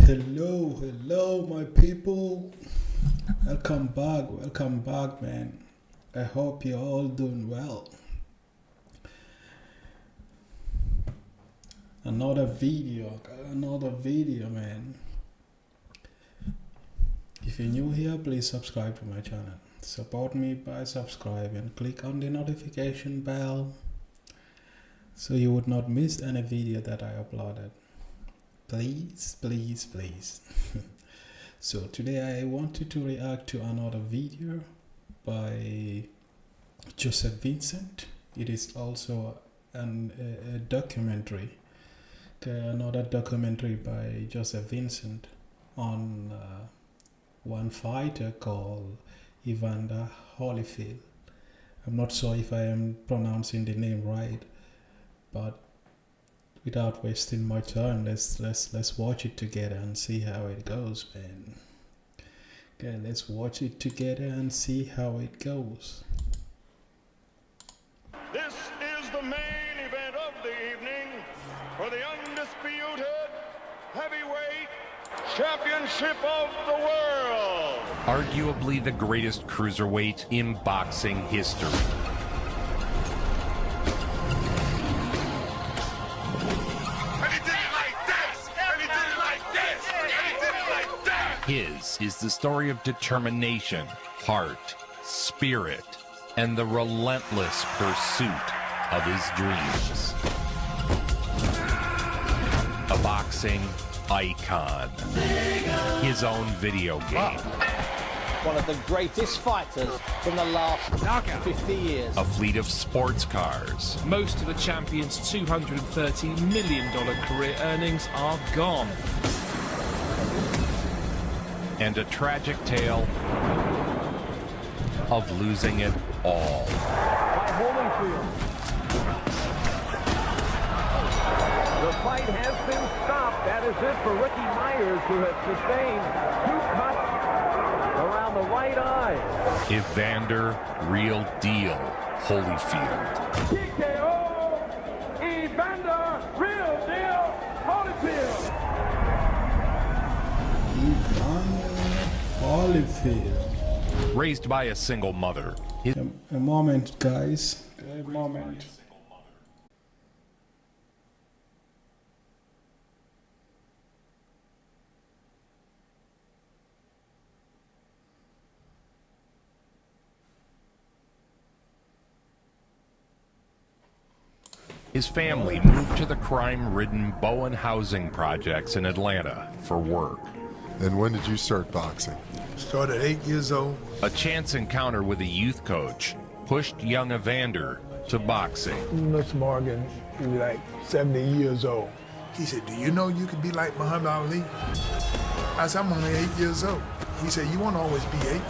Hello, my people. Welcome back, man. I hope you're all doing well. Another video, man. If you're new here, please subscribe to my channel. Support me by subscribing and click on the notification bell so you would not miss any video that I uploaded. Please. So today I wanted to react to another video by Joseph Vincent. It is also a documentary. Another documentary by Joseph Vincent on one fighter called Evander Holyfield. I'm not sure if I am pronouncing the name right, but without wasting my time, let's watch it together and see how it goes, man. Okay, let's watch it together and see how it goes. This is the main event of the evening for the undisputed heavyweight championship of the world. Arguably the greatest cruiserweight in boxing history. His is the story of determination, heart, spirit, and the relentless pursuit of his dreams. A boxing icon. His own video game. One of the greatest fighters from the last 50 years. A fleet of sports cars. Most of the champion's $230 million career earnings are gone. And a tragic tale of losing it all. By Holyfield. The fight has been stopped. That is it for Ricky Myers, who has sustained 2 cuts around the right eye. Evander Real Deal Holyfield. TKO! Evander Real Deal Holyfield! Evander Holyfield. Raised by a single mother. A moment, guys. A moment. His family moved to the crime-ridden Bowen housing projects in Atlanta for work. And when did you start boxing? Started 8 years old. A chance encounter with a youth coach pushed young Evander to boxing. Mr. Morgan, he was like 70 years old. He said, "Do you know you could be like Muhammad Ali?" I said, "I'm only 8 years old." He said, "You won't always be 8.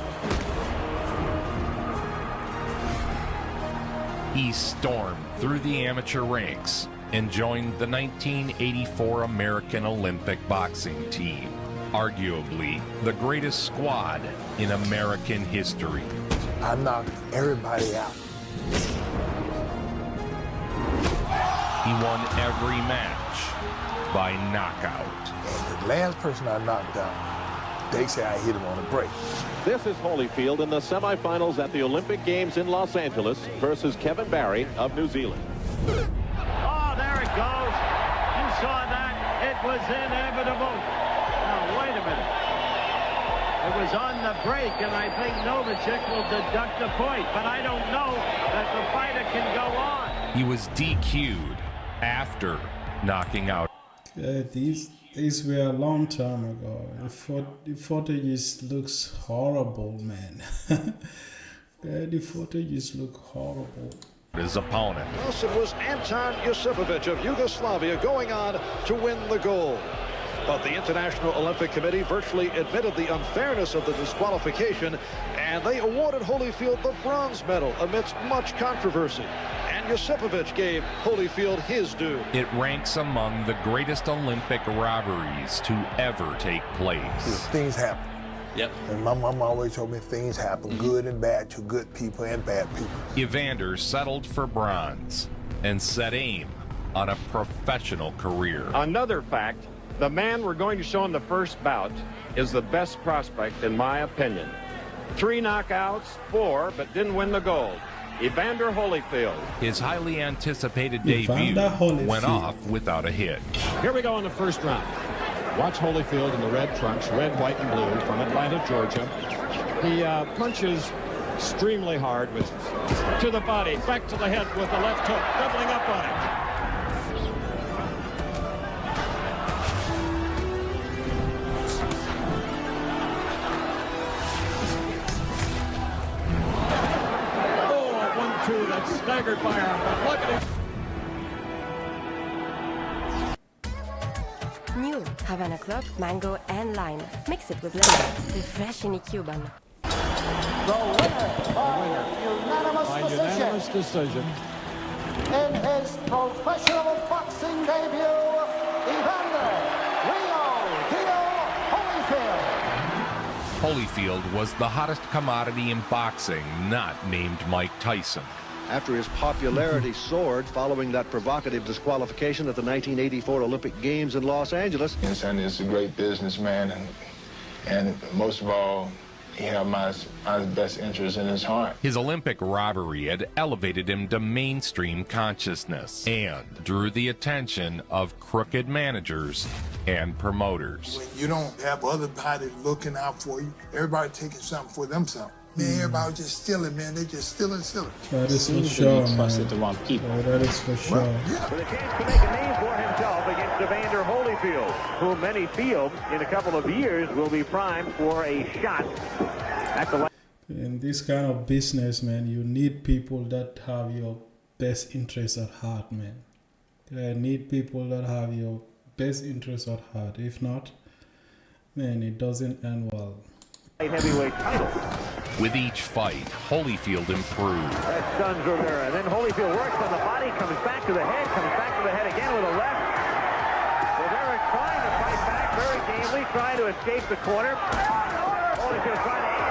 He stormed through the amateur ranks and joined the 1984 American Olympic boxing team, arguably the greatest squad in American history. I knocked everybody out. He won every match by knockout. And the last person I knocked out, they say I hit him on a break. This is Holyfield in the semifinals at the Olympic Games in Los Angeles versus Kevin Barry of New Zealand. Oh, there it goes. You saw that. It was inevitable. Now, wait a minute. It was on the break, and I think Novacek will deduct the point, but I don't know that the fighter can go on. He was DQ'd after knocking out. These were a long time ago. The footage looks horrible, man. The footage look horrible. His opponent. Thus it was Anton Josipovic of Yugoslavia going on to win the gold. But the International Olympic Committee virtually admitted the unfairness of the disqualification, and they awarded Holyfield the bronze medal amidst much controversy. And Josipovic gave Holyfield his due. It ranks among the greatest Olympic robberies to ever take place. Things happen. Yep. And my mom always told me things happen, good and bad, to good people and bad people. Evander settled for bronze and set aim on a professional career. Another fact, The man we're going to show in the first bout is the best prospect, in my opinion. 3 knockouts, 4, but didn't win the gold. Evander Holyfield. His highly anticipated debut went off without a hit. Here we go in the first round. Watch Holyfield in the red trunks, red, white, and blue, from Atlanta, Georgia. He punches extremely hard with to the body, back to the head with the left hook, doubling up on it. That's staggered by our look at it. New Havana Club, mango and lime. Mix it with lemon. Refreshingly Cuban. The winner by unanimous decision. In his professional boxing debut, Evander Real Deal Holyfield. Holyfield was the hottest commodity in boxing, not named Mike Tyson. After his popularity soared following that provocative disqualification at the 1984 Olympic Games in Los Angeles. His son is a great businessman, and most of all, he had my best interest in his heart. His Olympic robbery had elevated him to mainstream consciousness and drew the attention of crooked managers and promoters. When you don't have other bodies looking out for you, everybody taking something for themselves. Man, everybody just stealing, man. They just stealing. That is for sure, man. That is for sure. With a chance to make a name for himself against Evander Holyfield, who many feel in a couple of years will be primed for a shot at the... In this kind of business, man, you need people that have your best interest at heart, man. You need people that have your best interest at heart. If not, man, it doesn't end well. Heavyweight title. With each fight, Holyfield improved. That stuns Rivera. Then Holyfield works on the body, comes back to the head, again with a left. Rivera trying to fight back, very gamely, trying to escape the corner. Holyfield trying to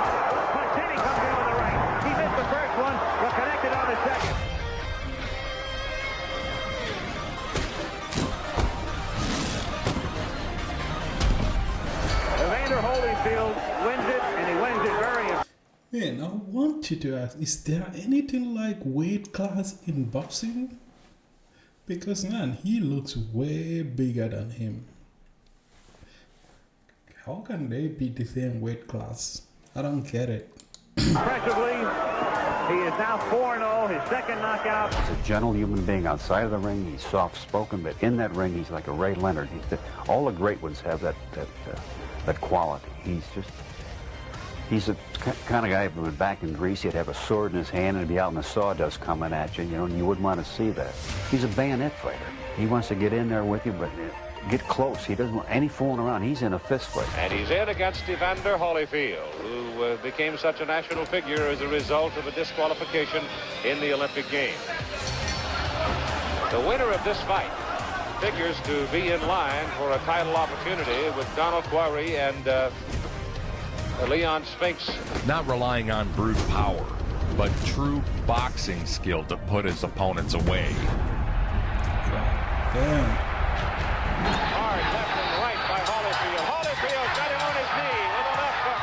punch, then he comes in with the right. He missed the first one, but connected on the second. Evander Holyfield wins it, and he wins it very... Man, I want you to ask, is there anything like weight class in boxing? Because, man, he looks way bigger than him. How can they be the same weight class? I don't get it. Impressively, he is now 4-0, his second knockout. He's a gentle human being outside of the ring. He's soft-spoken, but in that ring, he's like a Ray Leonard. All the great ones have that quality. He's the kind of guy who would back in Greece, he'd have a sword in his hand and he'd be out in the sawdust coming at you, and you wouldn't want to see that. He's a bayonet fighter. He wants to get in there with you, but get close. He doesn't want any fooling around. He's in a fist fight. And he's in against Evander Holyfield, who became such a national figure as a result of a disqualification in the Olympic Games. The winner of this fight figures to be in line for a title opportunity with Donald Quarry and Leon Spinks. Not relying on brute power, but true boxing skill to put his opponents away. Damn. Hard left and right by Holyfield. Holyfield got him on his knee with a left hook.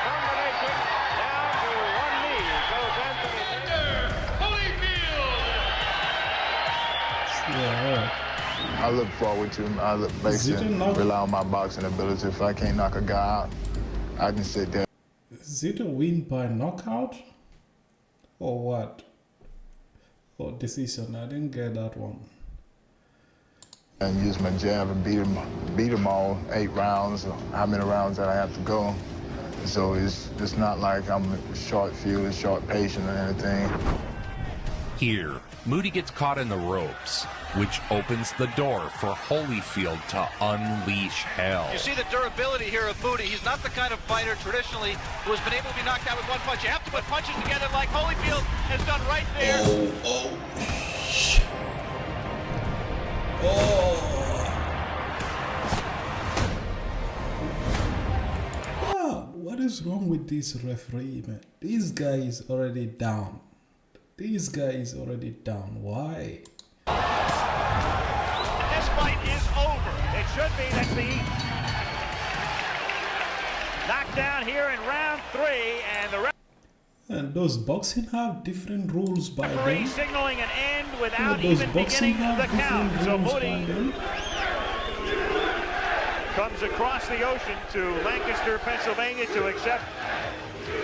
Combination down to one knee goes Anthony Holyfield. Yeah. I look forward to basically rely on my boxing ability. If I can't knock a guy out, I can sit there. Is it a win by knockout? Or what? Or decision? I didn't get that one. And use my jab and beat them all 8 rounds, how many rounds that I have to go. So it's not like I'm short fused, short patient or anything. Here, Moody gets caught in the ropes, which opens the door for Holyfield to unleash hell. You see the durability here of Moody. He's not the kind of fighter traditionally who has been able to be knocked out with one punch. You have to put punches together like Holyfield has done right there. Wow, what is wrong with this referee, man? This guy is already down. This guy is already down. Why? This fight is over. It's should be. That's the knockdown here in round 3, and the And does boxing have different rules by referee then? signaling an end without even beginning the count. So Moody comes across the ocean to Lancaster, Pennsylvania to accept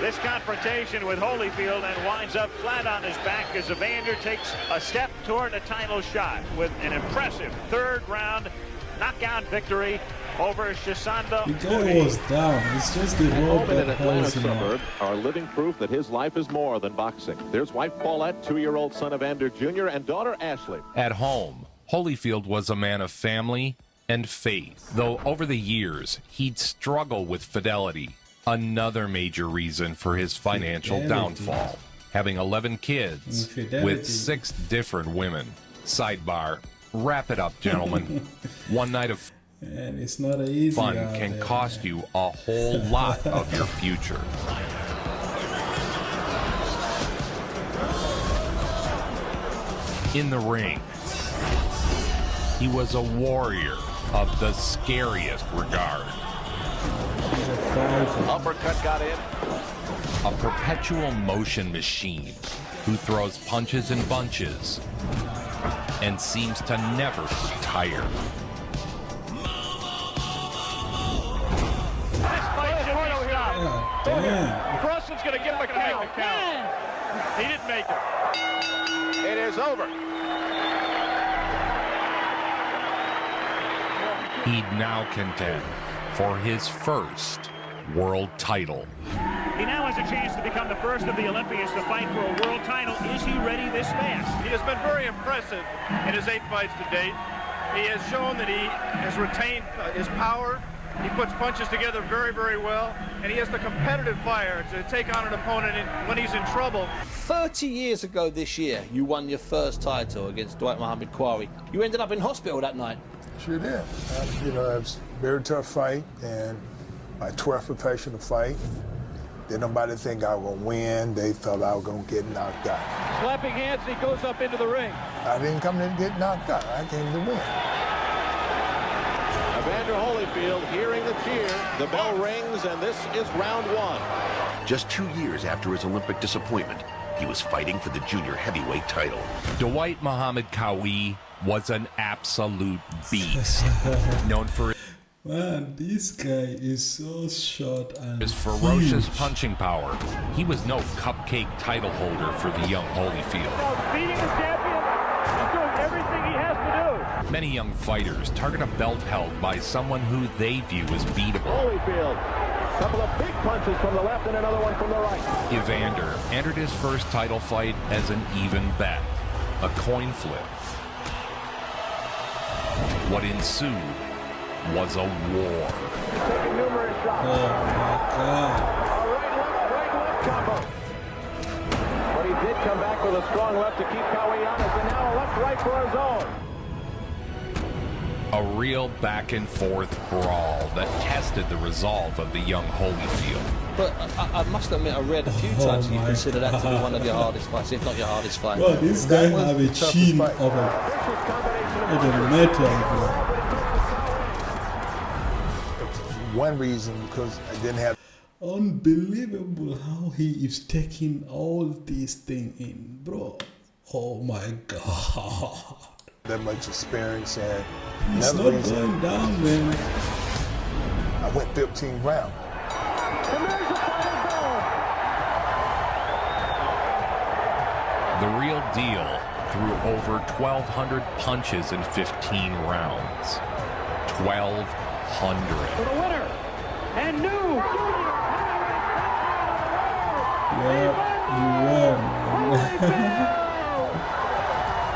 this confrontation with Holyfield and winds up flat on his back as Evander takes a step toward a title shot with an impressive third-round knockout victory over Shisanda. The guy was down. It's just the road in an that Atlanta holds him up. suburb are living proof that his life is more than boxing. There's wife Paulette, 2-year-old son Evander Jr., and daughter Ashley. At home, Holyfield was a man of family and faith, though over the years he'd struggle with fidelity, another major reason for his financial downfall, having 11 kids with 6 different women. Sidebar, wrap it up, gentlemen. One night of And it's not easy fun out can there, cost man. you a whole lot of your future. In the ring, he was a warrior of the scariest regard. Uppercut got in. A perpetual motion machine who throws punches in bunches and seems to never tire. Bruston's going to get him a count. He didn't make it. It is over. He'd now contend for his first world title. He now has a chance to become the first of the Olympians to fight for a world title. Is he ready this fast? He has been very impressive in his 8 fights to date. He has shown that he has retained his power. He puts punches together very, very well, and he has the competitive fire to take on an opponent when he's in trouble. 30 years ago this year, you won your first title against Dwight Muhammad Quarry. You ended up in hospital that night. Sure did. It was a very tough fight, and my 12th professional fight. Did nobody think I was going to win. They thought I was going to get knocked out. Slapping hands, he goes up into the ring. I didn't come in to get knocked out. I came to win. Evander Holyfield hearing the cheer. The bell rings, and this is round 1. Just 2 years after his Olympic disappointment, he was fighting for the junior heavyweight title. Dwight Muhammad Qawi was an absolute beast, known for Man, this guy is so short and his ferocious huge. punching power. He was no cupcake title holder for the young Holyfield. Beating the champion, he's doing everything he has to do. Many young fighters target a belt held by someone who they view as beatable. Holyfield, a couple of big punches from the left and another one from the right. Evander entered his first title fight as an even bet, a coin flip. What ensued was a war. Taking numerous shots. Oh my God. A right left combo. But he did come back with a strong left to keep Qawi honest, and now a left-right for his own. A real back-and-forth brawl that tested the resolve of the young Holyfield. But I must admit, I read a few times you consider that to be one of your hardest fights, if not your hardest fight. Bro, this guy have a chin of a metal, bro. One reason, because I didn't have... Unbelievable how he is taking all these things in, bro. Oh my God. That much experience, and It's not going down, man. I went 15 rounds. The Real Deal threw over 1,200 punches in 15 rounds. 1,200. For the winner, and new. Yeah, you won.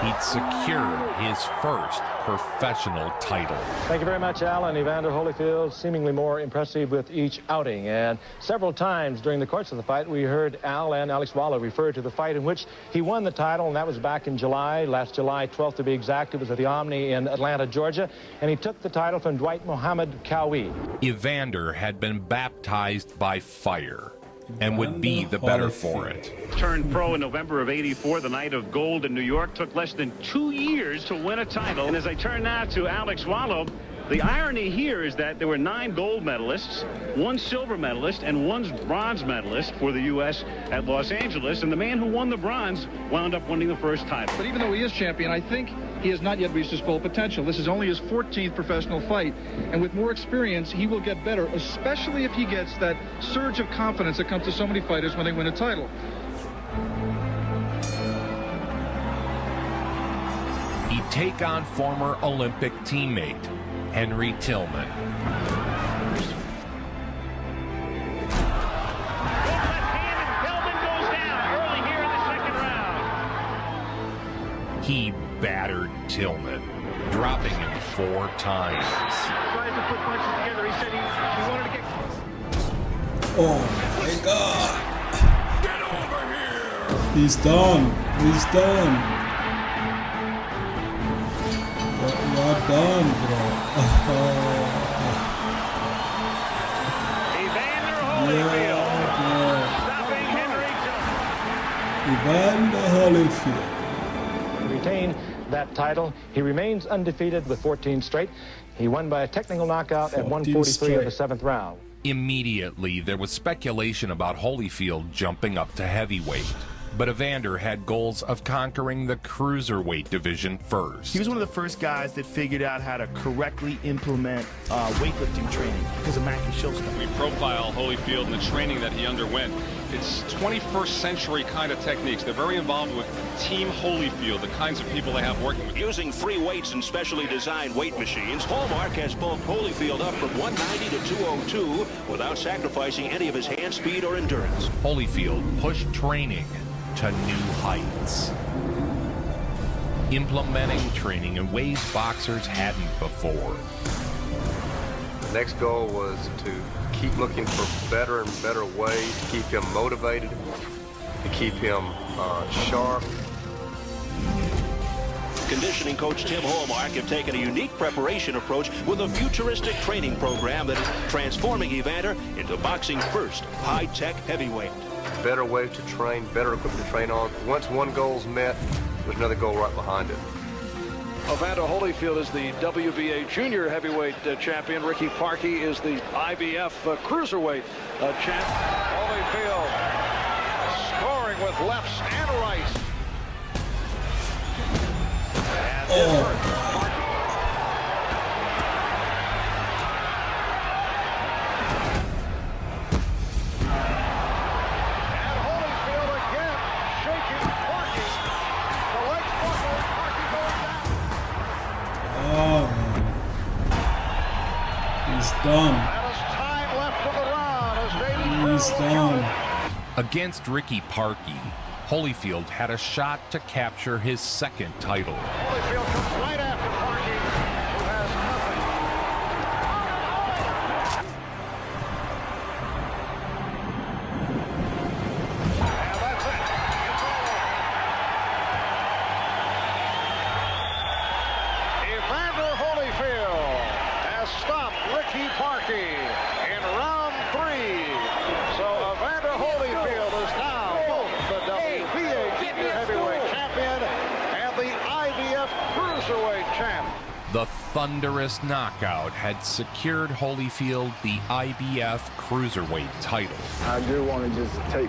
He'd secured his first professional title. Thank you very much, Alan. Evander Holyfield seemingly more impressive with each outing. And several times during the course of the fight, we heard Al and Alex Waller refer to the fight in which he won the title, and that was back in July, last July 12th to be exact. It was at the Omni in Atlanta, Georgia, and he took the title from Dwight Muhammad Qawi. Evander had been baptized by fire and would be the better for it. Turned pro in November of '84, the night of gold in New York. Took less than 2 years to win a title. And as I turn now to Alex Wallow, The irony here is that there were 9 gold medalists, 1 silver medalist, and 1 bronze medalist for the U.S. at Los Angeles, and the man who won the bronze wound up winning the first title. But even though he is champion, I think he has not yet reached his full potential. This is only his 14th professional fight, and with more experience, he will get better, especially if he gets that surge of confidence that comes to so many fighters when they win a title. He'd take on former Olympic teammate Henry Tillman. He battered Tillman, dropping him 4 times. Tries to put punches together. He said he wanted to get... Oh my God! Get over here! He's done. He's done. You're done, bro. Evander Holyfield. Stopping Henry Evander Holyfield. Retain that title. He remains undefeated with 14 straight. He won by a technical knockout at 143 in the 7th round. Immediately, there was speculation about Holyfield jumping up to heavyweight. But Evander had goals of conquering the cruiserweight division first. He was one of the first guys that figured out how to correctly implement weightlifting training because of Mackie Shilston. We profile Holyfield and the training that he underwent. It's 21st century kind of techniques. They're very involved with Team Holyfield, the kinds of people they have working with. Using free weights and specially designed weight machines, Hallmark has bulked Holyfield up from 190 to 202 without sacrificing any of his hand speed or endurance. Holyfield pushed training to new heights, implementing training in ways boxers hadn't before. The next goal was to keep looking for better and better ways to keep him motivated, to keep him sharp. Conditioning coach Tim Hallmark have taken a unique preparation approach with a futuristic training program that is transforming Evander into boxing's first high-tech heavyweight. Better way to train, better equipment to train on. Once one goal's met, there's another goal right behind it. Evander Holyfield is the WBA junior heavyweight champion. Ricky Parkey is the IBF cruiserweight champ. Holyfield scoring with lefts and rights. Done. He's done. Against Ricky Parkey, Holyfield had a shot to capture his 2nd title. Holyfield comes right after Parkey, who has nothing. And that's it. It's over. Evander Holyfield has stopped Ricky Parkey in round 3. So Evander Holyfield is now both the WBA junior heavyweight champion and the IBF cruiserweight champ. The thunderous knockout had secured Holyfield the IBF cruiserweight title. I do want to just take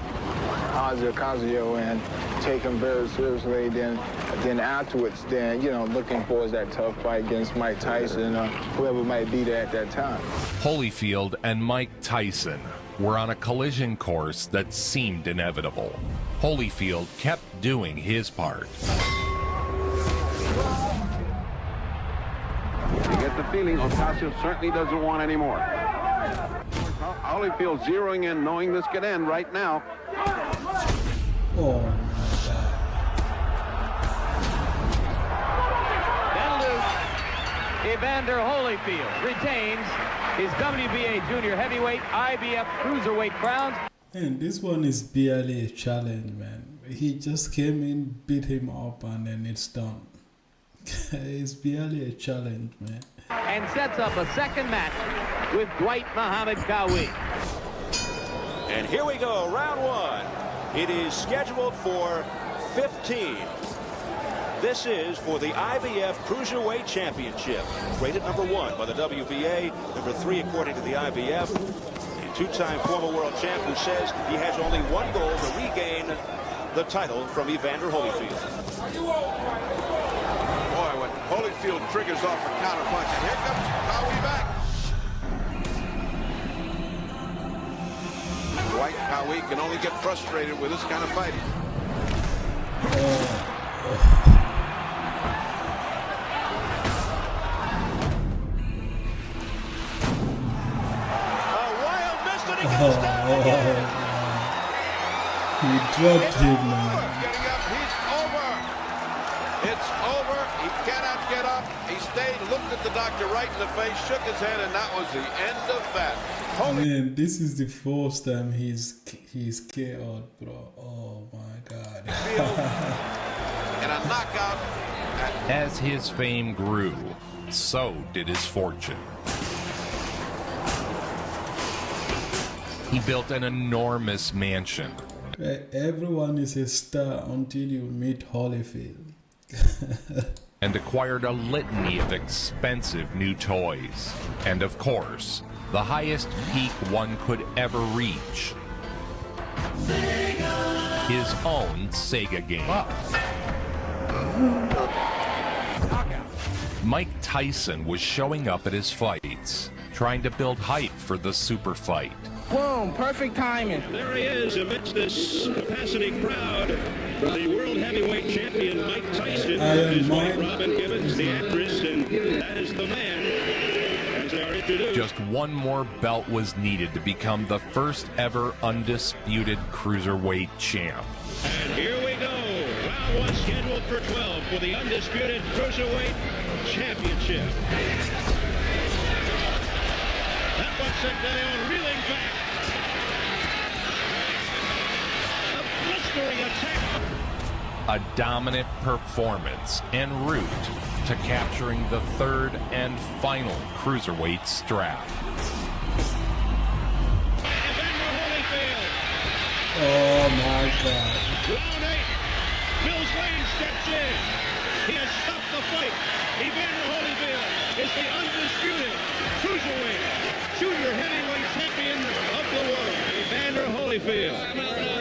Ozzy Ocasio and take him very seriously. Then afterwards, looking forward to that tough fight against Mike Tyson, whoever might be there at that time. Holyfield and Mike Tyson were on a collision course that seemed inevitable. Holyfield kept doing his part. You get the feeling Ocasio certainly doesn't want any more. Holyfield zeroing in, knowing this could end right now. Oh my Then loose, Evander Holyfield retains his WBA junior heavyweight, IBF cruiserweight crowns. And this one is barely a challenge, man. He just came in, beat him up, and then it's done. It's barely a challenge, man. And sets up a 2nd match with Dwight Muhammad Qawi. And here we go, round 1. It is scheduled for 15. This is for the IBF Cruiserweight Championship. Rated #1 by the WBA, #3 according to the IBF. A two-time former world champ who says he has only one goal to regain the title from Evander Holyfield. Boy, when Holyfield triggers off a counterpunch, and here comes Howie back. Dwight Howie can only get frustrated with this kind of fighting. He dropped him, man. Getting up, he's over. It's over. He cannot get up. He stayed, looked at the doctor right in the face, shook his head, and that was the end of that. Man, this is the first time he's KO'd, bro. Oh my God. And a knockout. As his fame grew, so did his fortune. He built an enormous mansion. Everyone is a star until you meet Holyfield. And acquired a litany of expensive new toys. And of course, the highest peak one could ever reach. His own Sega game. Mike Tyson was showing up at his fights, trying to build hype for the super fight. Boom, perfect timing. There he is amidst this capacity crowd. The world heavyweight champion Mike Tyson, his wife Robin Gibbons, the actress, and that is the man. As they are introduced. Just one more belt was needed to become the first ever undisputed cruiserweight champ. And here we go. Round 1 scheduled for 12 for the undisputed cruiserweight championship. That one sent down, reeling back. A blistering attack. A dominant performance en route to capturing the third and final cruiserweight strap. Evander Holyfield. Oh my God. Round 8. Mills Lane steps in. He has stopped the fight. Evander Holyfield is the undisputed cruiserweight junior heavyweight champion of the world. Evander Holyfield.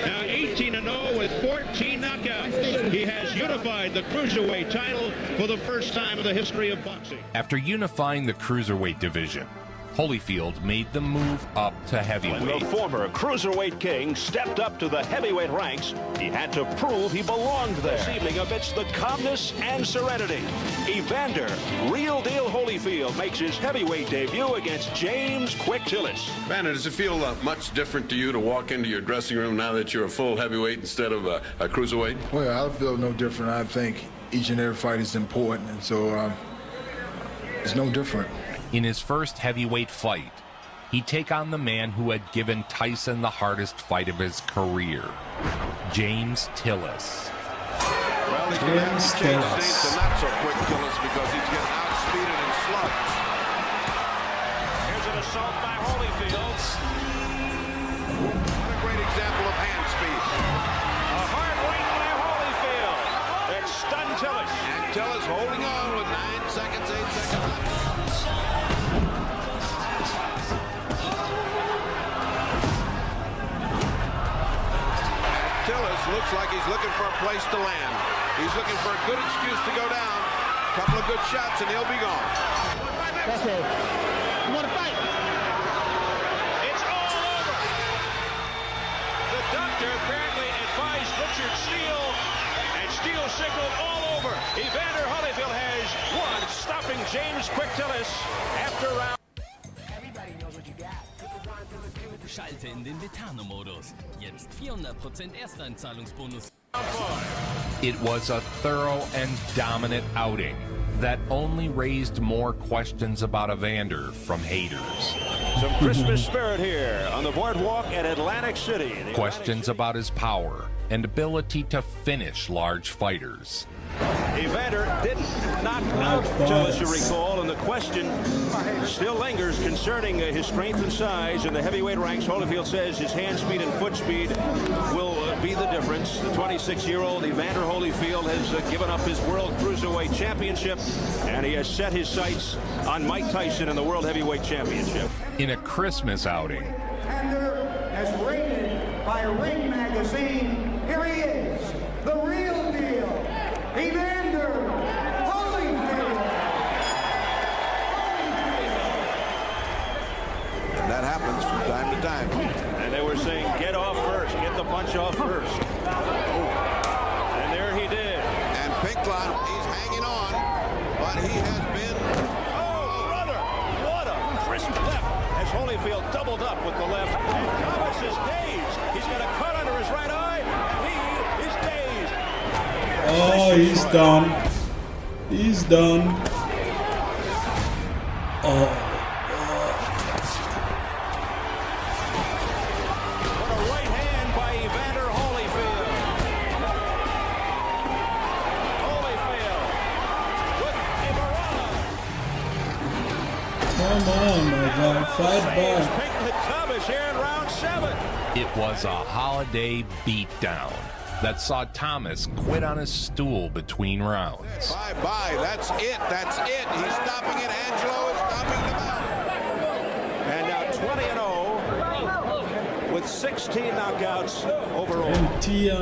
Now 18-0 with 14 knockouts. He has unified the cruiserweight title for the first time in the history of boxing. After unifying the cruiserweight division, Holyfield made the move up to heavyweight. When the former cruiserweight king stepped up to the heavyweight ranks, he had to prove he belonged there. This evening, amidst the calmness and serenity, Evander Real Deal Holyfield makes his heavyweight debut against James Quick Tillis. Evander, does it feel much different to you to walk into your dressing room now that you're a full heavyweight instead of a cruiserweight? Well, I feel no different. I think each and every fight is important, and so it's no different. In his first heavyweight fight, he'd take on the man who had given Tyson the hardest fight of his career, James Tillis. Well, he's going to have to change his name to not so quick Tillis because he's getting outspeeded and slugged. Here's an assault by Holyfield. What a great example of hand speed. A hard right by Holyfield. That stunned Tillis. And Tillis holding on with 9 seconds, 8 seconds left. Tillis looks like he's looking for a place to land. He's looking for a good excuse to go down. A couple of good shots and he'll be gone. That's it. You want to fight? It's all over. The doctor apparently advised Richard Steele, and Steele signaled all over. Evander Holyfield has won, stopping James Quick Tillis after round. Schalte in den Vetano-Modus. Jetzt 400% Ersteinzahlungsbonus. It was a thorough and dominant outing that only raised more questions about Evander from haters. Some Christmas spirit here on the boardwalk at Atlantic City. Questions about his power, and ability to finish large fighters. Evander did not knock Joe, as you recall, and the question still lingers concerning his strength and size in the heavyweight ranks. Holyfield says his hand speed and foot speed will be the difference. The 26-year-old Evander Holyfield has given up his World Cruiserweight Championship, and he has set his sights on Mike Tyson in the World Heavyweight Championship. In a Christmas outing, as rated by Ring Magazine, here he is, the real deal, Evander Holyfield. And that happens from time to time. And they were saying, get off first, get the punch off first. And there he did. And Pinklon, he's hanging on, but he has been... Oh, brother, what a crisp left as Holyfield doubled up with the left. And Thomas is dazed. He's got a cut under his right eye, and he is dazed. Oh, he's done. He's done. Oh. What a right hand by Evander Holyfield. Holyfield with Ibarra. Come on, my God. Fight back. Pick the Thomas here in round 7. it was a holiday beatdown that saw Thomas quit on his stool between rounds. Bye-bye, that's it, that's it. He's stopping it, Angelo is stopping the match. And now 20-0 with 16 knockouts overall.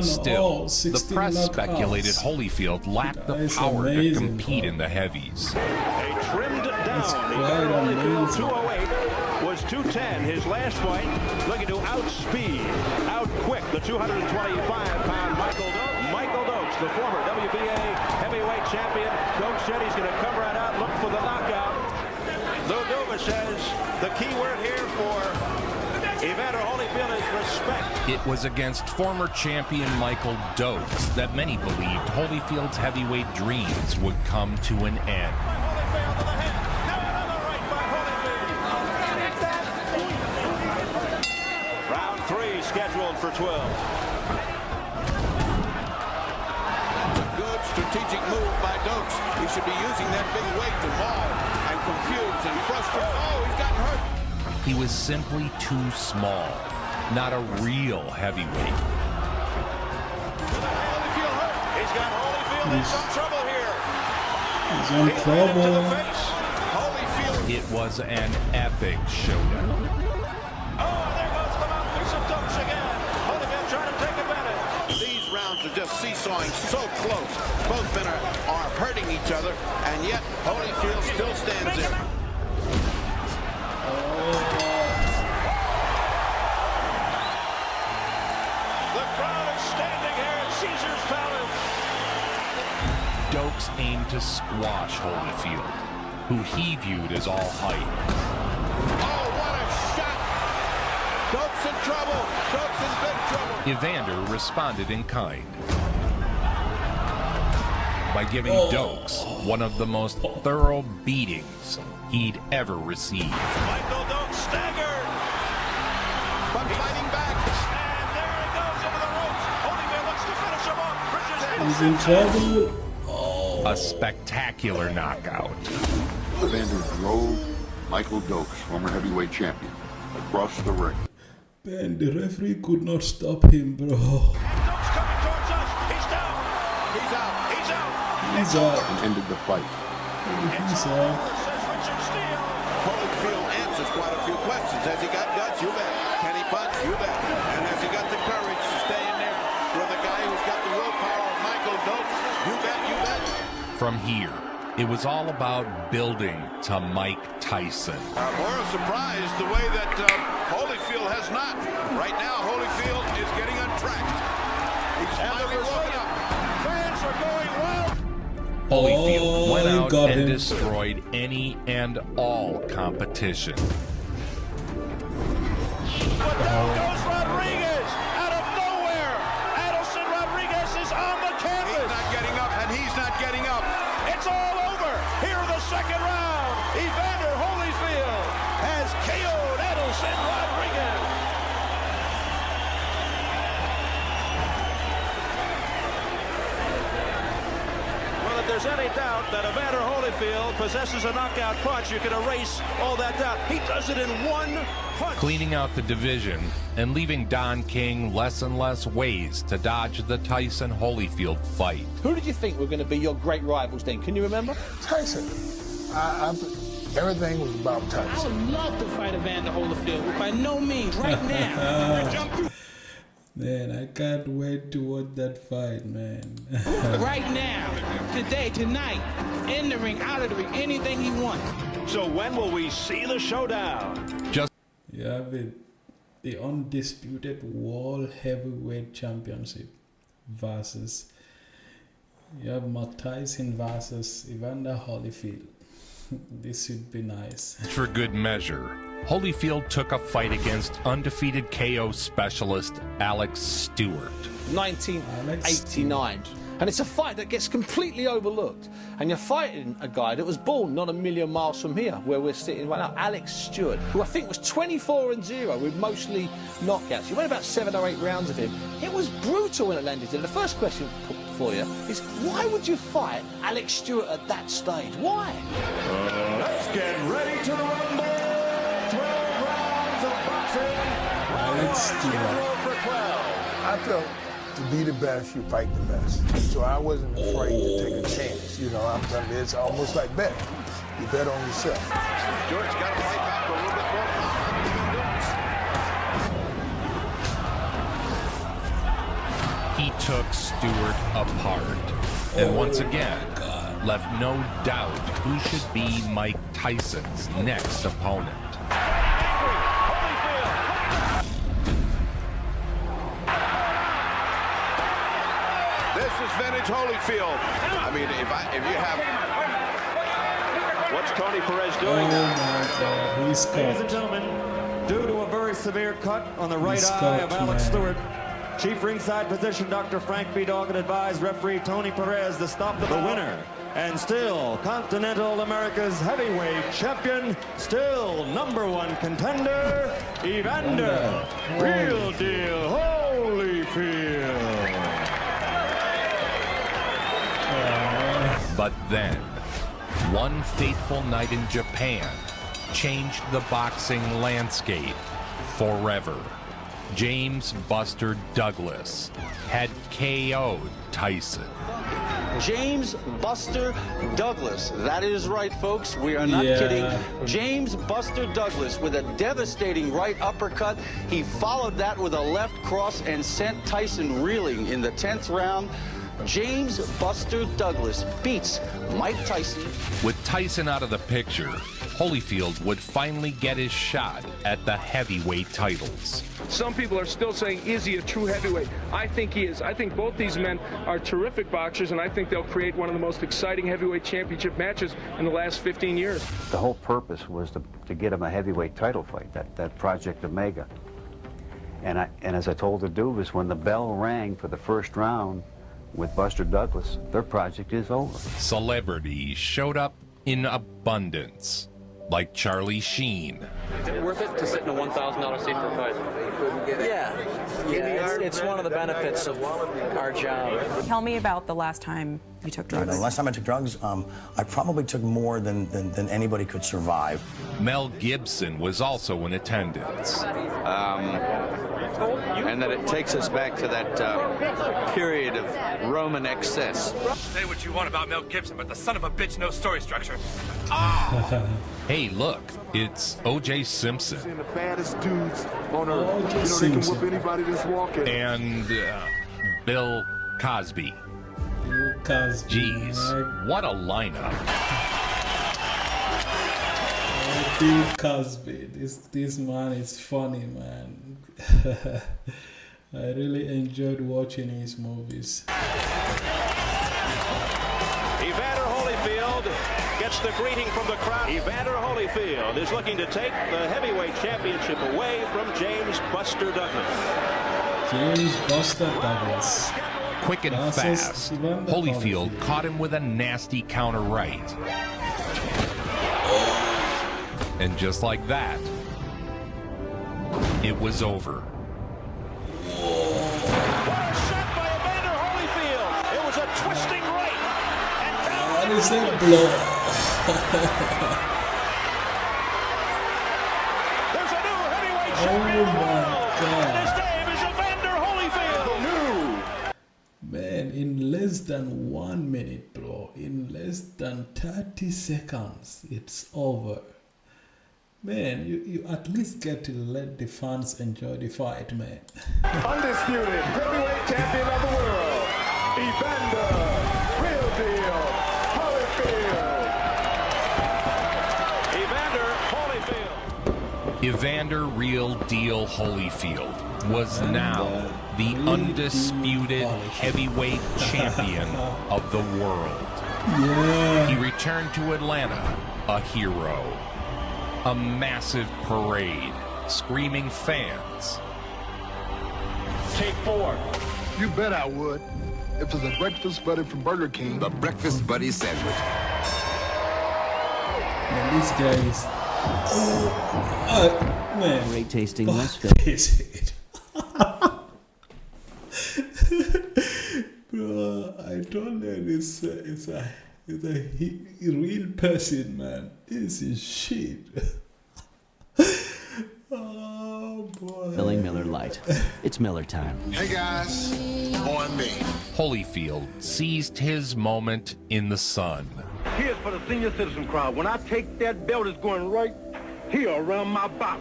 Still, the press speculated Holyfield lacked the power to compete in the heavies. A trimmed down Evander Holyfield, 208 was 210 his last fight, looking to outspeed, outquick the 225-pound Michael Dokes, the former WBA heavyweight champion. Dokes said he's going to come right out, look for the knockout. Lou Duva says the key word here for Evander Holyfield is respect. It was against former champion Michael Dokes that many believed Holyfield's heavyweight dreams would come to an end. Round 3 scheduled for 12. Good strategic move by Dokes. He should be using that big weight to maul and confuse and frustrate. Oh, he's gotten hurt. He was simply too small, not a real heavyweight. He's got Holyfield in some trouble here. He's in trouble. It was an epic showdown. Oh, there goes the mouthpiece of Dokes again. Holyfield trying to take advantage. These rounds are just seesawing so close. Both men are hurting each other, and yet Holyfield still stands there. The crowd is standing here at Caesar's Palace. Dokes aimed to squash Holyfield, who he viewed as all height. Oh, what a shot! Dokes in trouble. Dokes in big trouble. Evander responded in kind by giving Dokes one of the most thorough beatings he'd ever received. Michael Dokes staggered. But fighting back. And there he goes into the ropes. Holyfield looks to finish him off. He's in trouble. A spectacular knockout. Evander drove Michael Dokes, former heavyweight champion, across the ring. Man, the referee could not stop him, bro. Dokes coming towards us. He's down. He's out. He's out. He's out. And ended the fight. He's out. Holyfield answers quite a few questions. Has he got guts? You bet. Can he punch? You bet. And has he got the courage to stay in there with a guy who's got the willpower of Michael Dokes? You bet. You bet. From here, it was all about building to Mike Tyson. More surprised the way that Holyfield has not. Right now, Holyfield is getting untracked. He's finally woken up. Fans are going wild. Holyfield went out and destroyed any and all competition. But down goes Rodriguez out of nowhere. Adelson Rodriguez is on the canvas. He's not getting up, and he's not getting up. It's all over. Here in the second round, Evander Holyfield has KO'd Adelson Rodriguez. there's any doubt that Evander Holyfield possesses a knockout punch, you can erase all that doubt. He does it in one punch. Cleaning out the division and leaving Don King less and less ways to dodge the Tyson-Holyfield fight. Who did you think were going to be your great rivals then? Can you remember? Tyson. Everything was about Tyson. I would love to fight Evander Holyfield, but by no means right now. Man, I can't wait to watch that fight, man. Right now, today, tonight, in the ring, out of the ring, anything he wants. So when will we see the showdown? You have it, the undisputed World Heavyweight Championship versus, you have Mike Tyson versus Evander Holyfield. This should be nice. For good measure, Holyfield took a fight against undefeated KO specialist Alex Stewart. 1989. And it's a fight that gets completely overlooked. And you're fighting a guy that was born not a million miles from here, where we're sitting right now, Alex Stewart, who I think was 24-0 with mostly knockouts. You went about 7 or 8 rounds of him. It was brutal when it landed. And the first question for you is, why would you fight Alex Stewart at that stage? Why? Let's get ready to rumble. 12 rounds of boxing. Alex Stewart. I felt to be the best, you fight the best. So I wasn't afraid to take a chance. You know, it's almost like betting. You bet on yourself. Stewart's got to fight back for a little bit more. He took Stewart apart, and once again left no doubt who should be Mike Tyson's next opponent. This is vintage Holyfield. I mean, if you have... What's Tony Perez doing Oh now? my God, he's Ladies and caught. gentlemen, due to a very severe cut on the right He's eye of caught, Alex man. Stewart, Chief Ringside Physician Dr. Frank B. Doggett advised referee Tony Perez to stop the winner. And still, Continental America's heavyweight champion, still #1 contender, Evander Real Deal Holyfield. But then, one fateful night in Japan changed the boxing landscape forever. James Buster Douglas had KO'd Tyson. James Buster Douglas. That is right, folks. We are not kidding. James Buster Douglas with a devastating right uppercut. He followed that with a left cross and sent Tyson reeling in the 10th round. James Buster Douglas beats Mike Tyson. With Tyson out of the picture, Holyfield would finally get his shot at the heavyweight titles. Some people are still saying, is he a true heavyweight? I think he is. I think both these men are terrific boxers, and I think they'll create one of the most exciting heavyweight championship matches in the last 15 years. The whole purpose was to get him a heavyweight title fight, that Project Omega. And as I told the Dubas, when the bell rang for the first round with Buster Douglas, their project is over. Celebrities showed up in abundance, like Charlie Sheen. Is it worth it to sit in a $1,000 seat for a fight? Yeah, it's one of the benefits of our job. Tell me about the last time you took drugs. The last time I took drugs, I probably took more than anybody could survive. Mel Gibson was also in attendance. And that it takes us back to that period of Roman excess. Say what you want about Mel Gibson, but the son of a bitch knows story structure. Hey, look, it's O.J. Simpson. The baddest dudes on earth. They can whoop anybody that's walking. And Bill Cosby. Bill Cosby. Jeez, what a lineup. Bill Cosby. This man is funny, man. I really enjoyed watching his movies. Evander Holyfield gets the greeting from the crowd. Evander Holyfield is looking to take the heavyweight championship away from James Buster Douglas. James Buster Douglas. Quick and fast, Holyfield caught him with a nasty counter right. And just like that, it was over. Shot by Evander Holyfield. It was a twisting right. And down is a blow. There's a new heavyweight Oh champion of the my world. God. And his name is Evander Holyfield. Man, in less than 1 minute, bro, in less than 30 seconds, it's over. Man, you at least get to let the fans enjoy the fight, man. Undisputed heavyweight champion of the world, Evander Real Deal Holyfield. Evander Holyfield. Evander Real Deal Holyfield was now the undisputed heavyweight champion of the world. Yeah. He returned to Atlanta a hero. A massive parade, screaming fans. Take 4. You bet I would. If it was a breakfast buddy from Burger King. The breakfast buddy sandwich. And these guys. Oh, man. Great tasting. Let's go. Bro, I don't know. It's a real person, man. This is shit. Oh boy. Filling Miller Lite. It's Miller time. Hey guys, on me. Holyfield seized his moment in the sun. Here's for the senior citizen crowd. When I take that belt, it's going right here around my back.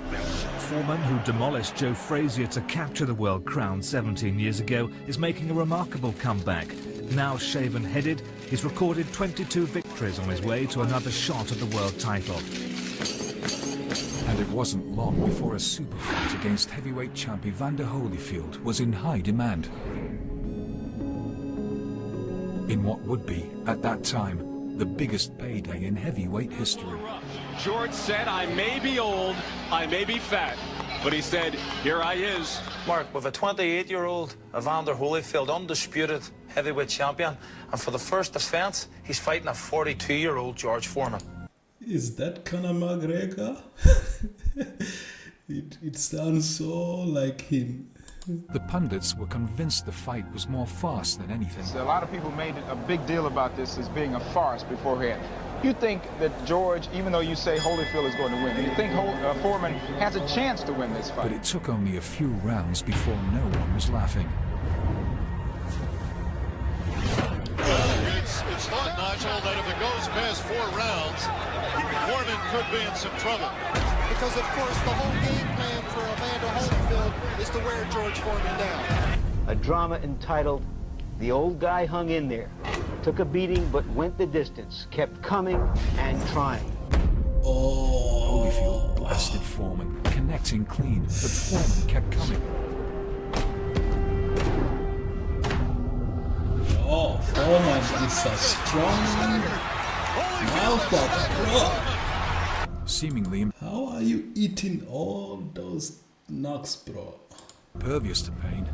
Foreman, who demolished Joe Frazier to capture the world crown 17 years ago, is making a remarkable comeback. Now shaven-headed, he's recorded 22 victories on his way to another shot at the world title. And it wasn't long before a super fight against heavyweight champ Evander Holyfield was in high demand. In what would be, at that time, the biggest payday in heavyweight history. George said, I may be old, I may be fat, but he said, here I is. Mark, with a 28-year-old Evander Holyfield, undisputed heavyweight champion, and for the first defense, he's fighting a 42-year-old George Foreman. Is that Conor McGregor? it sounds so like him. The pundits were convinced the fight was more farce than anything. So a lot of people made a big deal about this as being a farce beforehand. You think that George, even though you say Holyfield is going to win, do you think Foreman has a chance to win this fight? But it took only a few rounds before no one was laughing. It's thought, Nigel, that if it goes past 4 rounds, Foreman could be in some trouble. Because, of course, the whole game plan for Evander Holyfield is to wear George Foreman down. A drama entitled The Old Guy Hung in There. Took a beating but went the distance, kept coming and trying. Holyfield blasted Foreman, connecting clean, but Foreman kept coming. Oh, Foreman is a strong motherfucker, bro. Seemingly How are you eating all those knocks, bro? impervious to pain.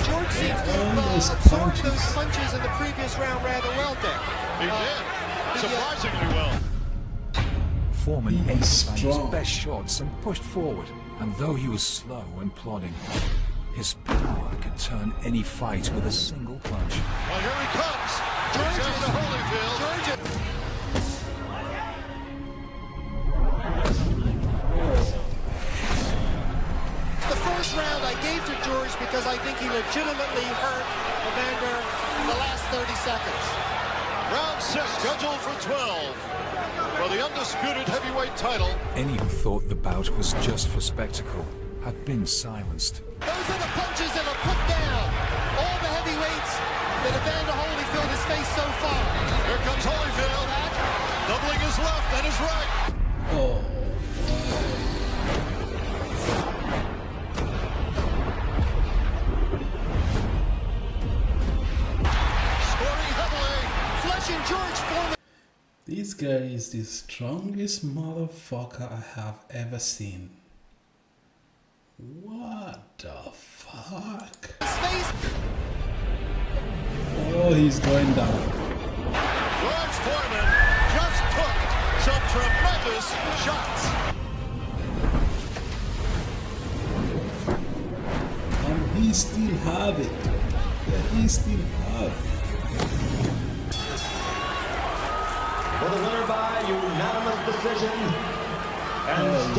George seems to have absorbed those punches in the previous round rather well there. He did. Surprisingly well. Foreman aimed is at his strong. best shots and pushed forward, and though he was slow and plodding, his power could turn any fight with a single punch. Well, here he comes. Evander Holyfield. The first round I gave to George because I think he legitimately hurt Evander the last 30 seconds. Round 6 scheduled for 12 for the undisputed heavyweight title. Any who thought the bout was just for spectacle had been silenced. Those are the punches that are put down all the heavyweights that Evander Holyfield has faced so far. Here comes Holyfield, doubling his left and his right. Oh. Scoring heavily. Flushing George Foreman. This guy is the strongest motherfucker I have ever seen. What the fuck? Oh, he's going down. George Foreman just took some tremendous shots. And he still have it. Yeah, he still have it. For the winner by unanimous decision. And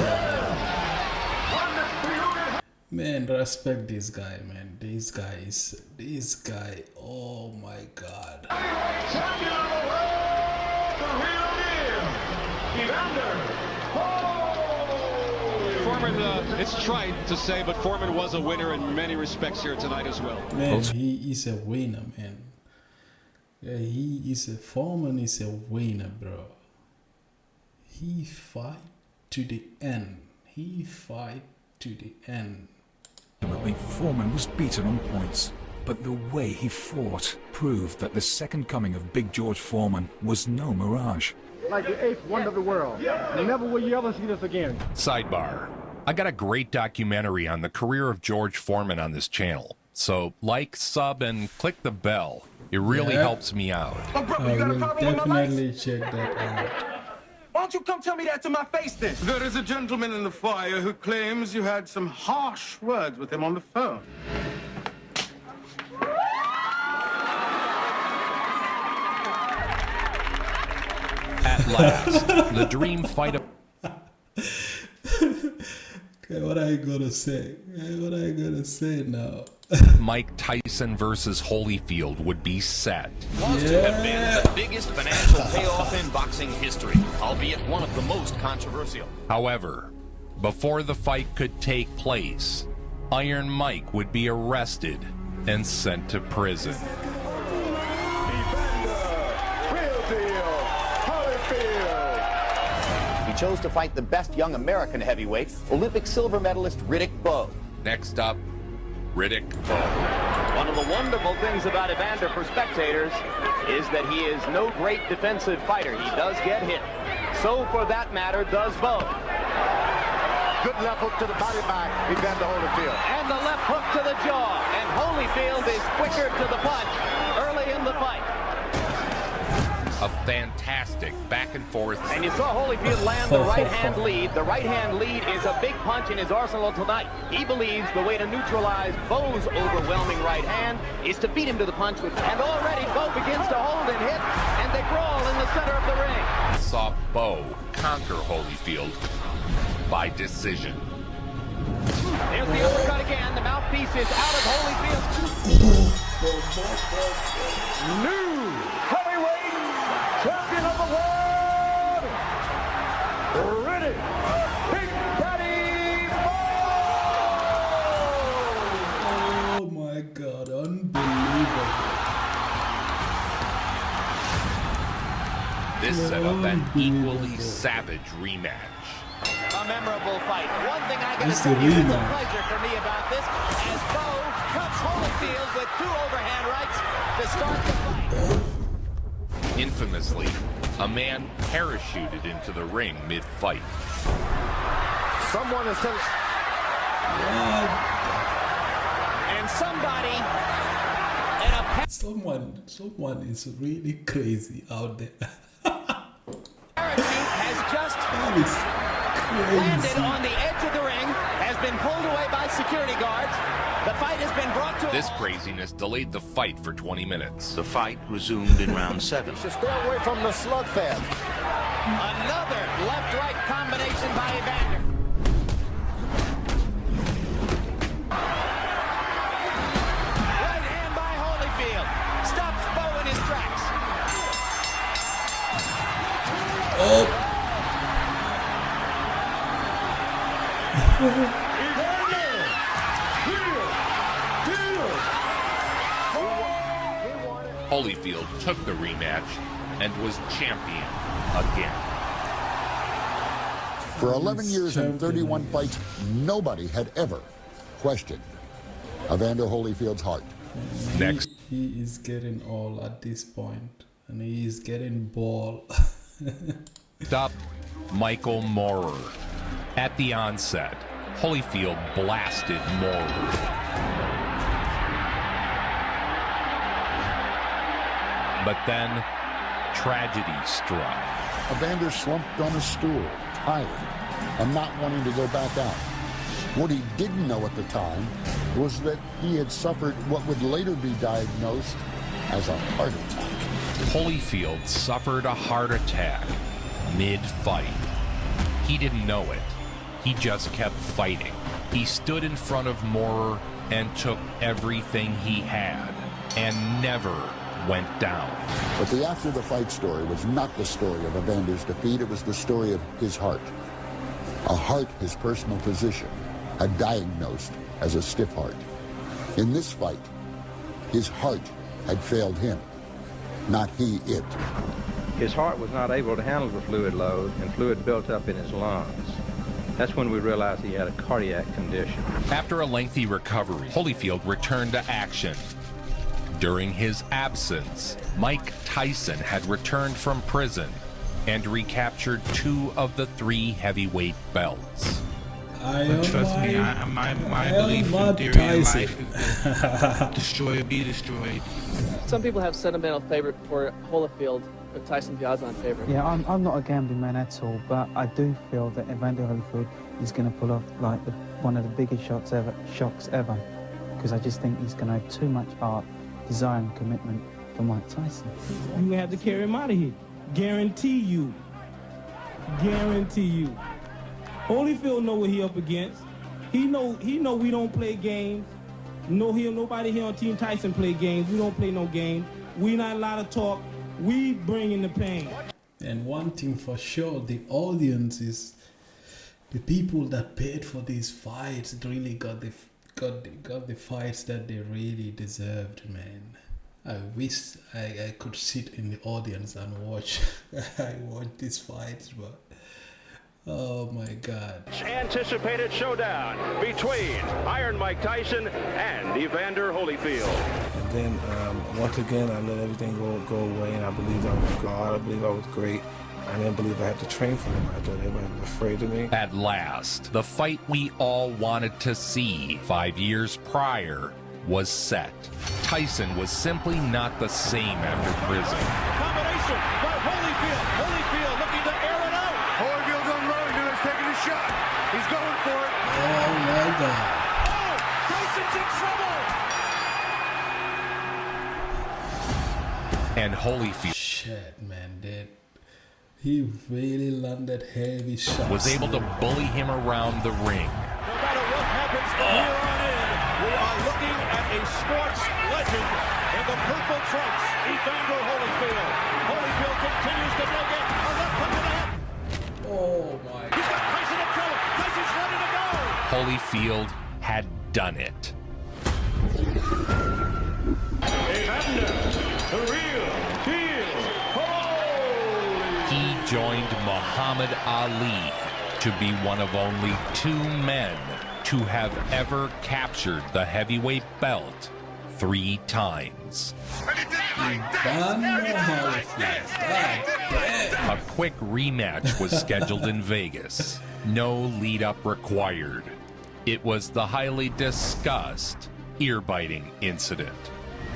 man, respect this guy, man. This guy, oh my god. champion of the world, the real deal, Evander Holyfield. Foreman, it's trite to say, but Foreman was a winner in many respects here tonight as well. Man, he is a winner, man. Yeah, Foreman is a winner, bro. He fight to the end. He fight to the end. Ultimately, Foreman was beaten on points, but the way he fought proved that the second coming of Big George Foreman was no mirage. Like the eighth wonder of the world. Never will you ever see this again. Sidebar. I got a great documentary on the career of George Foreman on this channel. So like, sub, and click the bell. It really helps me out. Oh, bro, I you got a will problem with my lights? definitely check that out. Why don't you come tell me that to my face then? There is a gentleman in the foyer who claims you had some harsh words with him on the phone. At last, the dream fight of... Okay, what are you gonna say? What are you gonna say now? Mike Tyson versus Holyfield would be set. Was to have been the biggest financial payoff in boxing history, albeit one of the most controversial. However, before the fight could take place, Iron Mike would be arrested and sent to prison. Evander Real Deal Holyfield. He chose to fight the best young American heavyweight, Olympic silver medalist Riddick Bowe. Next up, Riddick Bowe. One of the wonderful things about Evander for spectators is that he is no great defensive fighter. He does get hit. So, for that matter, does Bowe. Good left hook to the body by Evander Holyfield. And the left hook to the jaw. And Holyfield is quicker to the punch early in the fight. A fantastic back and forth. And you saw Holyfield land the right-hand lead. The right-hand lead is a big punch in his arsenal tonight. He believes the way to neutralize Bowe's overwhelming right hand is to beat him to the punch with... And already Bowe begins to hold and hit, and they brawl in the center of the ring. Saw Bowe conquer Holyfield by decision. There's the uppercut again. The mouthpiece is out of Holyfield. New heavyweight champion of the world, Riddick Big Daddy Oh my god, unbelievable. This set up an equally savage rematch. A memorable fight. One thing I gotta It's tell the you is a rematch. pleasure for me about this, as Bowe cuts Holyfield with two overhand rights to start the fight. Infamously, a man parachuted into the ring mid-fight. Someone is telling... And somebody Someone is really crazy out there. parachute has just That is landed crazy. on the edge of the ring, has been pulled away by security guards. The fight has been brought to This craziness delayed the fight for 20 minutes. The fight resumed in round 7. Should stay away from the slugfest. another left-right combination by Evander. Right hand by Holyfield. Stops Bowe in his tracks. Holyfield took the rematch and was champion again. For 11 years and 31 fights, nobody had ever questioned Evander Holyfield's heart. Next. He is getting all at this point, and he is getting ball. Stop Michael Moorer. At the onset, Holyfield blasted Moorer. But then, tragedy struck. Evander slumped on a stool, tired, and not wanting to go back out. What he didn't know at the time was that he had suffered what would later be diagnosed as a heart attack. Holyfield suffered a heart attack mid-fight. He didn't know it. He just kept fighting. He stood in front of Moorer and took everything he had and never went down. But the after the fight story was not the story of Evander's defeat, it was the story of his heart. A heart his personal physician had diagnosed as a stiff heart. In this fight, his heart had failed him, not he it. His heart was not able to handle the fluid load, and fluid built up in his lungs. That's when we realized he had a cardiac condition. After a lengthy recovery, Holyfield returned to action. During his absence, Mike Tyson had returned from prison and recaptured 2 of the 3 heavyweight belts. Trust me, my belief in theory in life is that destroy or be destroyed. Some people have sentimental favorite for Holyfield, but Tyson Piazza favorite. Yeah, I'm not a gambling man at all, but I do feel that Evander Holyfield is going to pull off like one of the biggest shocks ever, because I just think he's going to have too much heart, desire, and commitment for Mike Tyson. You have to carry him out of here. Guarantee you. Guarantee you. Holyfield know what he up against. He know we don't play games. Nobody here on Team Tyson play games. We don't play no games. We not allowed to talk. We bring in the pain. And one thing for sure, the audience is the people that paid for these fights really got the fights that they really deserved, man. I wish I could sit in the audience and watch these fights, but oh my God. Anticipated showdown between Iron Mike Tyson and Evander Holyfield. And then once again, I let everything go away, and I believed I was God. I believed I was great. I didn't believe I had to train for him. I thought everybody was afraid of me. At last, the fight we all wanted to see 5 years prior was set. Tyson was simply not the same after prison. Combination by Holyfield. Holyfield looking to air it out. Holyfield's unloading, he's taking a shot. He's going for it. Oh my God. Oh, Tyson's in trouble. And Holyfield, shit, man, he really landed heavy shots. Was able to bully him around the ring. No matter what happens from here on in, we are looking at a sports legend in the purple trunks, Evander Holyfield. Holyfield continues to make it. A left hook to the head. Oh my God. He's got Tyson in trouble. Tyson's ready to go. Holyfield had done it. Evander, the real deal. He joined Muhammad Ali to be one of only 2 men to have ever captured the heavyweight belt 3 times. A quick rematch was scheduled in Vegas. No lead-up required. It was the highly discussed, ear-biting incident.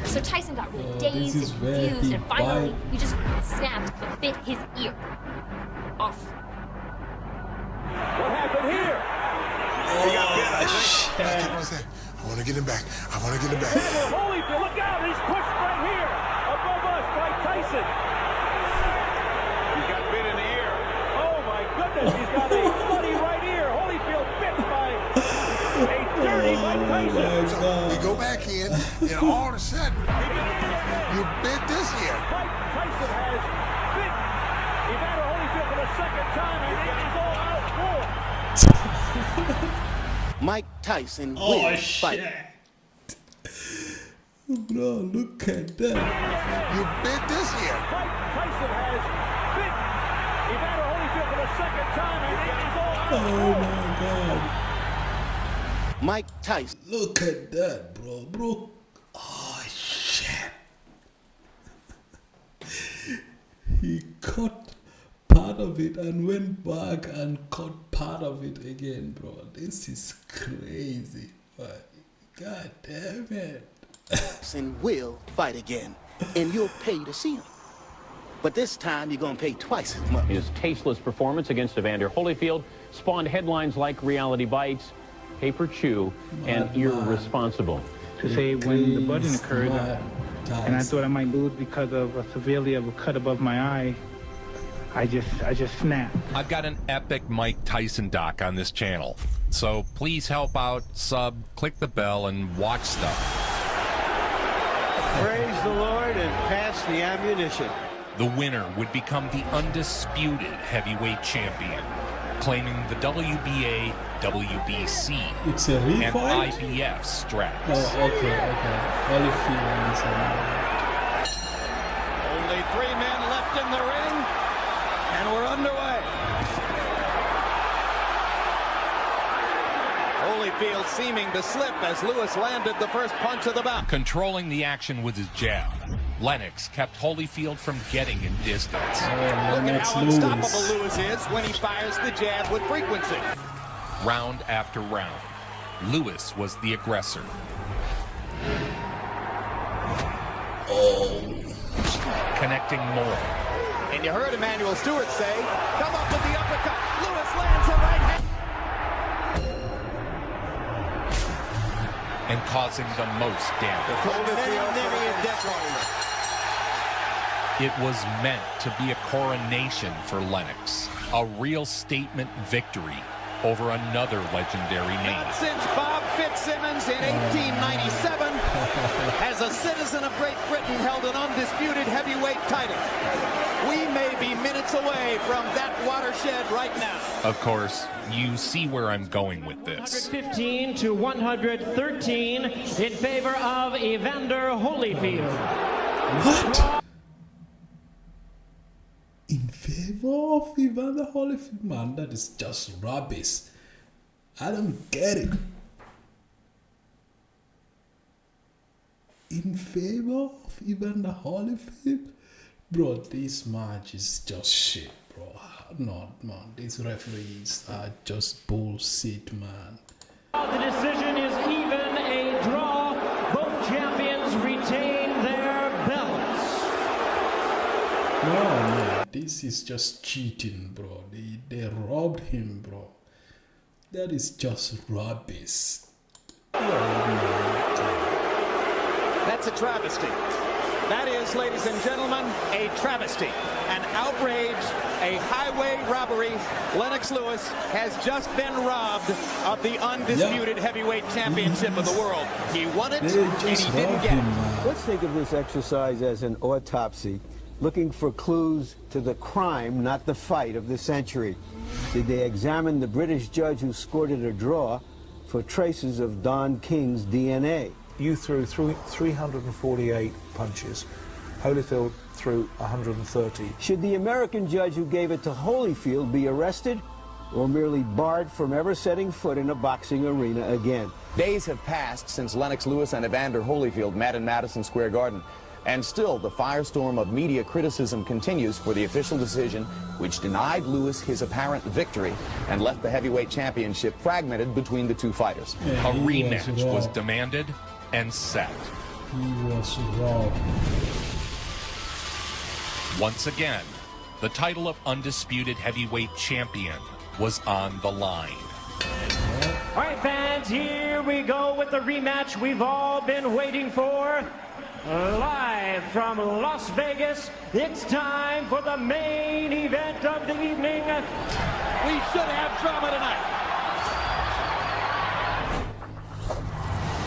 So Tyson got really dazed and confused, and finally he just snapped and bit his ear off. What happened here? He got bit, I think. I want to get him back. I want to get him back. Holyfield, look out! He's pushed right here above us by Tyson. He's got bit in the ear. Oh my goodness! He's got a bloody right ear. Holyfield bit by a dirty Mike Tyson. So we go back in, and all of a sudden, you bit this ear. Mike Tyson has bit Evander Holyfield for the second time, and it is all out for. Mike Tyson will fight. Bro, look at that. You bit this ear. Mike Tyson has bit Evander Holyfield for the second time, and it is all out Oh my God. Mike Tyson. Look at that, bro. Oh shit. He cut part of it and went back and cut part of it again, bro. This is crazy. But God damn it. Tyson will fight again, and you'll pay to see him. But this time, you're going to pay twice as much. His tasteless performance against Evander Holyfield spawned headlines like Reality Bites, Paper Chew, and Irresponsible. To say when the budding occurred, And I thought I might lose because of a severely of a cut above my eye. I just snapped. I've got an epic Mike Tyson doc on this channel, so please help out, sub, click the bell, and watch stuff. Praise the Lord and pass the ammunition. The winner would become the undisputed heavyweight champion, claiming the WBA, WBC, it's a and refight? IBF straps. Oh, okay. Holyfield. Only 3 men left in the ring, and we're underway. Holyfield seeming to slip as Lewis landed the first punch of the bout. Controlling the action with his jab, Lennox kept Holyfield from getting in distance. Look at how unstoppable Lewis is when he fires the jab with frequency. Round after round, Lewis was the aggressor. Connecting more. And you heard Emmanuel Stewart say, come up with the uppercut. Lewis lands a right hand. And causing the most damage. It was meant to be a coronation for Lennox, a real statement victory over another legendary name. Not since Bob Fitzsimmons in 1897 has a citizen of Great Britain held an undisputed heavyweight title. We may be minutes away from that watershed right now. Of course, you see where I'm going with this. 115 to 113 in favor of Evander Holyfield. What? In favor of Evander Holyfield? Man, that is just rubbish. I don't get it. In favor of Evander Holyfield? Bro, this match is just shit, bro. Not, man. These referees are just bullshit, man. The decision is even a draw. Both champions retain their belts. No, man. This is just cheating, bro. They robbed him, bro. That is just rubbish. Oh, my God. That's a travesty. That is, ladies and gentlemen, a travesty, an outrage, a highway robbery. Lennox Lewis has just been robbed of the undisputed heavyweight championship of the world. He won it, and he didn't get it. Let's think of this exercise as an autopsy, looking for clues to the crime, not the fight of the century. Did they examine the British judge who scored it a draw for traces of Don King's DNA? You threw 348 punches. Holyfield threw 130. Should the American judge who gave it to Holyfield be arrested or merely barred from ever setting foot in a boxing arena again? Days have passed since Lennox Lewis and Evander Holyfield met in Madison Square Garden. And still, the firestorm of media criticism continues for the official decision, which denied Lewis his apparent victory and left the heavyweight championship fragmented between the two fighters. A rematch was demanded and set. He was robbed. Once again, the title of undisputed heavyweight champion was on the line. All right, fans, here we go with the rematch we've all been waiting for. Live from Las Vegas, it's time for the main event of the evening. We should have drama tonight.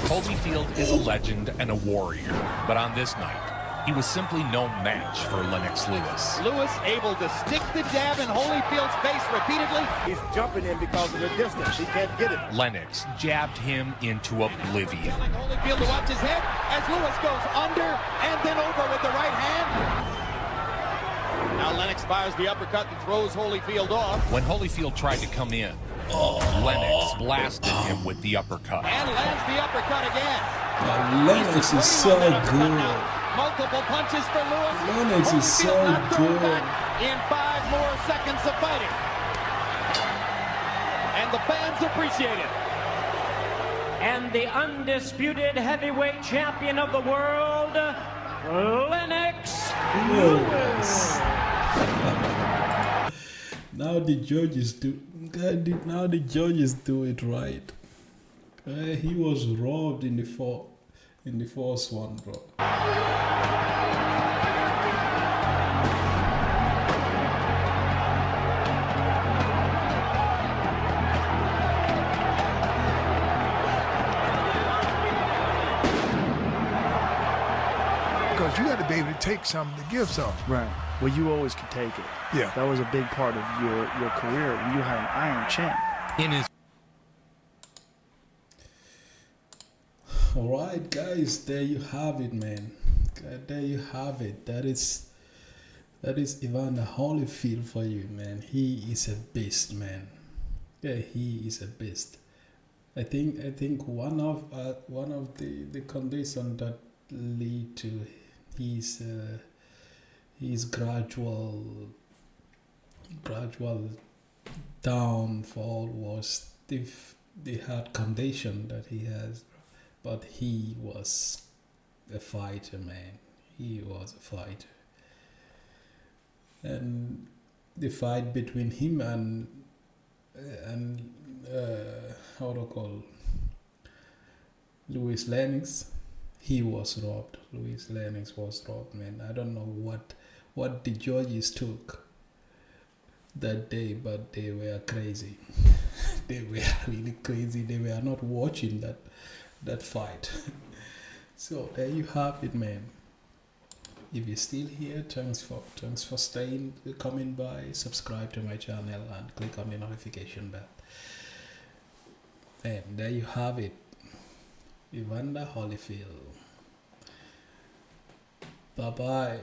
Holyfield is a legend and a warrior, but on this night, he was simply no match for Lennox Lewis. Lewis able to stick the jab in Holyfield's face repeatedly. He's jumping in because of the distance. He can't get it. Lennox jabbed him into oblivion. Holyfield to watch his head as Lewis goes under and then over with the right hand. Now Lennox fires the uppercut and throws Holyfield off. When Holyfield tried to come in, Lennox blasted him with the uppercut. And lands the uppercut again. Lennox is so good. Multiple punches for Lewis. Lennox is so good. In 5 more seconds of fighting. And the fans appreciate it. And the undisputed heavyweight champion of the world, Lennox Lewis. Now the judges do it right. He was robbed in the first one, bro. Because you got to be able to take something to give something. Right. Well, you always could take it. Yeah. That was a big part of your career when you had an iron chin. In his Alright guys, there you have it, man. There you have it. That is Evander Holyfield for you, man. He is a beast, man. Yeah, he is a beast. I think one of the conditions that lead to his gradual downfall was the heart condition that he has. But he was a fighter, man. He was a fighter. And the fight between him and how to call Louis Lennox, he was robbed. Louis Lennox was robbed, man. I don't know what the judges took that day, but they were crazy. They were really crazy. They were not watching that fight. So there you have it, man. If you're still here, thanks for coming by. Subscribe to my channel and click on the notification bell. And there you have it, Evander Holyfield. Bye bye.